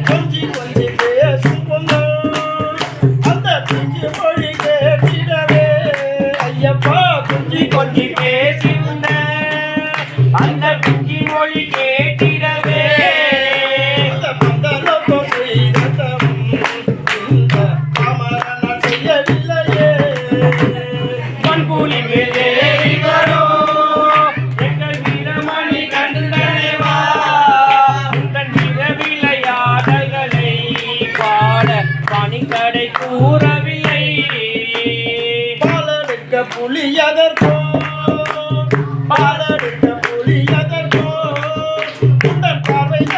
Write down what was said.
கொஞ்சி கொஞ்சி பேசும் பொண்ணு அந்த பிஞ்சு மொழி கேட்டிடவே ஐயப்பா கொஞ்சி கொஞ்சி பேசி அந்த பிஞ்சி மொழி கேட்டிடவே பண்புலி மேலேறி வரும் எங்கள் வீரமணி கண்டனேவா உந்தன் விளையாடல்களை பாட பணிக்கடை கூற